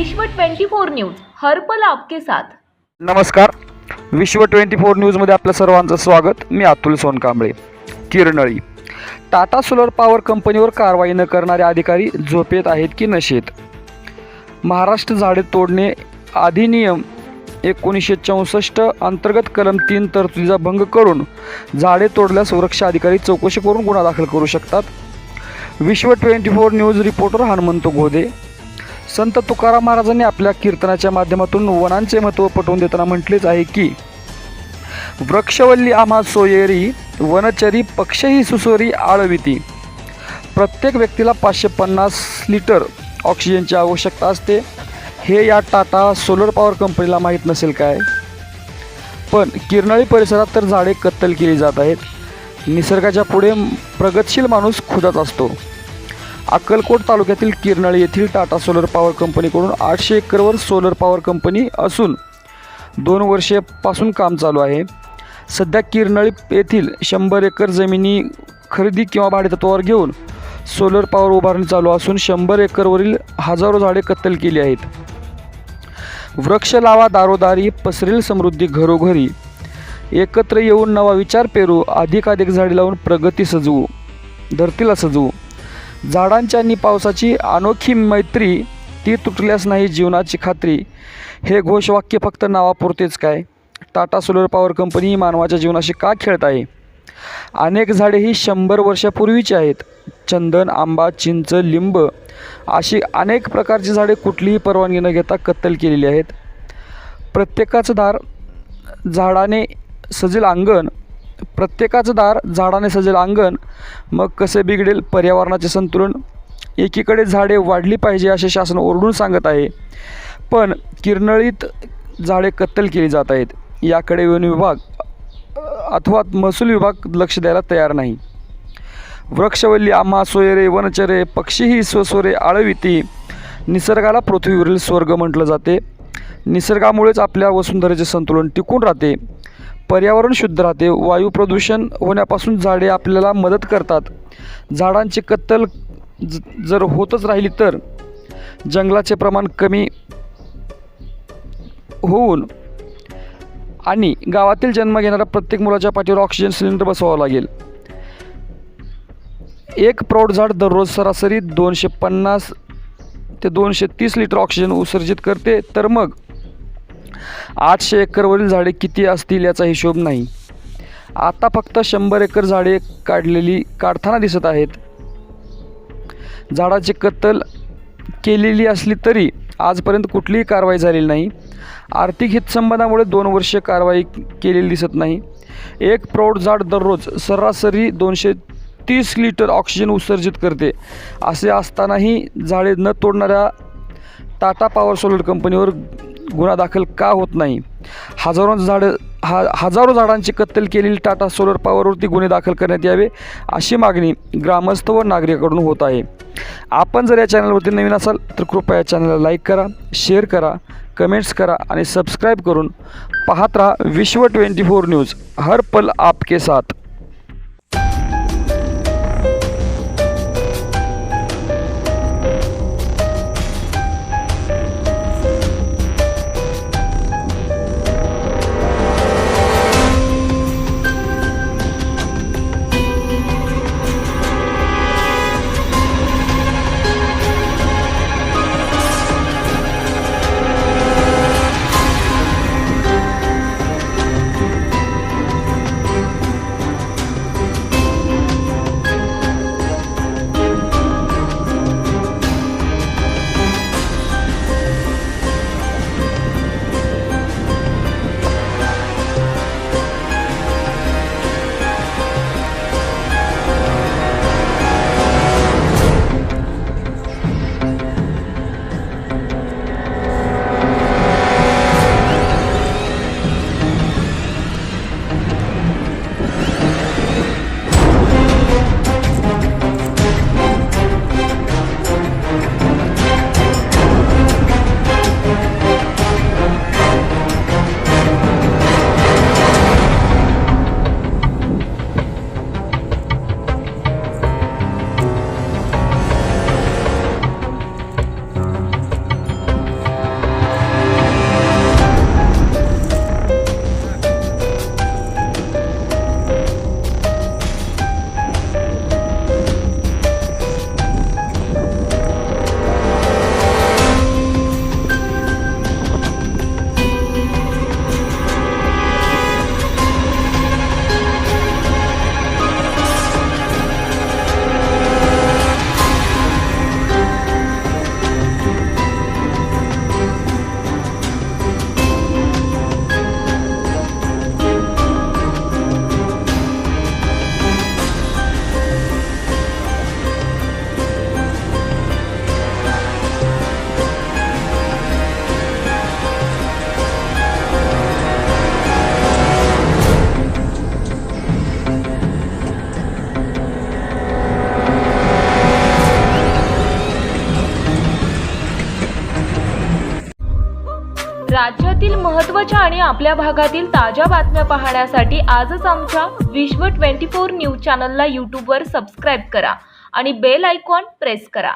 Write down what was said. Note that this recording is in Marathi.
विश्व 24 न्यूज हर्पल आपके साथ। नमस्कार, विश्व 24 न्यूजमध्ये आपल्या सर्वांचं स्वागत। मी अतुल सोनकांबळे। किरणळी टाटा सोलर पॉवर कंपनीवर कारवाई न करणारे अधिकारी झोपेत आहेत की नशेत? महाराष्ट्र झाडे तोडणे अधिनियम 1964 अंतर्गत कलम 3 तरतुदीचा भंग करून झाडे तोडल्यास सुरक्षा अधिकारी चौकशी करून गुन्हा दाखल करू शकतात। विश्व 24 न्यूज रिपोर्टर हनुमंत गोदे। संत तुकाराम महाराजांनी आपल्या कीर्तनाच्या माध्यमातून वनांचे महत्त्व पटवून देताना म्हटलेच आहे की वृक्षवल्ली आम्हा सोयरी वनचरी पक्षही सुसोरी आळविती। प्रत्येक व्यक्तीला 550 लिटर ऑक्सिजनची आवश्यकता असते। हे या टाटा सोलर पॉवर कंपनीला माहीत नसेल काय? पण किरणळी परिसरात तर झाडे कत्तल केली जात आहेत। निसर्गाच्या पुढे प्रगतशील माणूस खुदाच असतो। अक्कलकोट तालुक्यातील किरणळी येथील टाटा सोलर पॉवर कंपनीकडून 800 एकरवर सोलर पॉवर कंपनी असून 2 वर्षापासून काम चालू आहे। सध्या किरणळी येथील 100 एकर जमिनी खरेदी किंवा भाडेतत्त्वावर घेऊन सोलर पॉवर उभारणी चालू असून 100 एकरवरील हजारो झाडे कत्तल केली आहेत। वृक्ष लावा दारोदारी पसरेल समृद्धी घरोघरी, एकत्र येऊन नवा विचार पेरू, अधिकाधिक झाडे लावून प्रगती सजवू, धरतीला सजवू। झाडांची आणि पावसाची अनोखी मैत्री, ती तुटल्यास नाही जीवनाची खात्री। हे घोषवाक्य फक्त नावापुरतेच काय? टाटा सोलर पॉवर कंपनी मानवाच्या जीवनाशी का खेळत आहे? अनेक झाडे ही 100 वर्षापूर्वीची आहेत। चंदन, आंबा, चिंच, लिंब अशी अनेक प्रकारची झाडे कुठलीही परवानगी न घेता कत्तल केलेली आहेत। प्रत्येकाचं दार झाडाने सजेल अंगण, मग कसे बिघडेल पर्यावरणाचे संतुलन? एकीकडे झाडे वाढली पाहिजे असे शासन ओरडून सांगत आहे, पण किरणळीत झाडे कत्तल केली जात आहेत। याकडे वन विभाग अथवा महसूल विभाग लक्ष द्यायला तयार नाही। वृक्षवल्ली आम्हा सोयरे वनचरे पक्षीही स्वस्वरे आळविती। निसर्गाला पृथ्वीवरील स्वर्ग म्हटलं जाते। निसर्गामुळेच आपल्या वसुंधरेचे संतुलन टिकून राहते, पर्यावरण शुद्ध राहते। वायू प्रदूषण होण्यापासून झाडे आपल्याला मदत करतात। झाडांची कत्तल जर होतच राहिली तर जंगलाचे प्रमाण कमी होऊन आणि गावातील जन्म घेणाऱ्या प्रत्येक मुलाच्या पाठीवर ऑक्सिजन सिलेंडर बसवावं लागेल। एक प्रौढ झाड दररोज सरासरी 250 ते 230 लिटर ऑक्सिजन उत्सर्जित करते, तर मग 800 एकरवरील झाडे किती असतील याचा हिशोब नाही। आता फक्त 100 एकर झाडे काढताना दिसत आहेत। झाडाची कत्तल केलेली असली तरी आजपर्यंत कुठलीही कारवाई झालेली नाही। आर्थिक हितसंबंधामुळे 2 वर्षे कारवाई केलेली दिसत नाही। एक प्रौढ झाड दररोज सरासरी 230 लिटर ऑक्सिजन उत्सर्जित करते। असे असतानाही झाडे न तोडणाऱ्या टाटा पॉवर सोलर कंपनीवर गुन्हा दाखल का होत नाही? हजारो झाडांची कत्तल केलेली टाटा सोलर पॉवरवरती गुन्हे दाखल करण्यात यावे अशी मागणी ग्रामस्थ व नागरिकांकडून होत आहे। आपण जर या चॅनलवरती नवीन असाल तर कृपया या चॅनलला लाईक करा, शेअर करा, कमेंट्स करा आणि सबस्क्राईब करून पाहत राहा विश्व 24 न्यूज हर पल आपके साथ। राज्यातील महत्त्वाच्या आणि आपल्या भागातील ताज्या बातम्या पाहण्यासाठी आजच आमच्या विश्व 24 न्यूज चॅनलला यूट्यूबवर सबस्क्राईब करा आणि बेल आयकॉन प्रेस करा.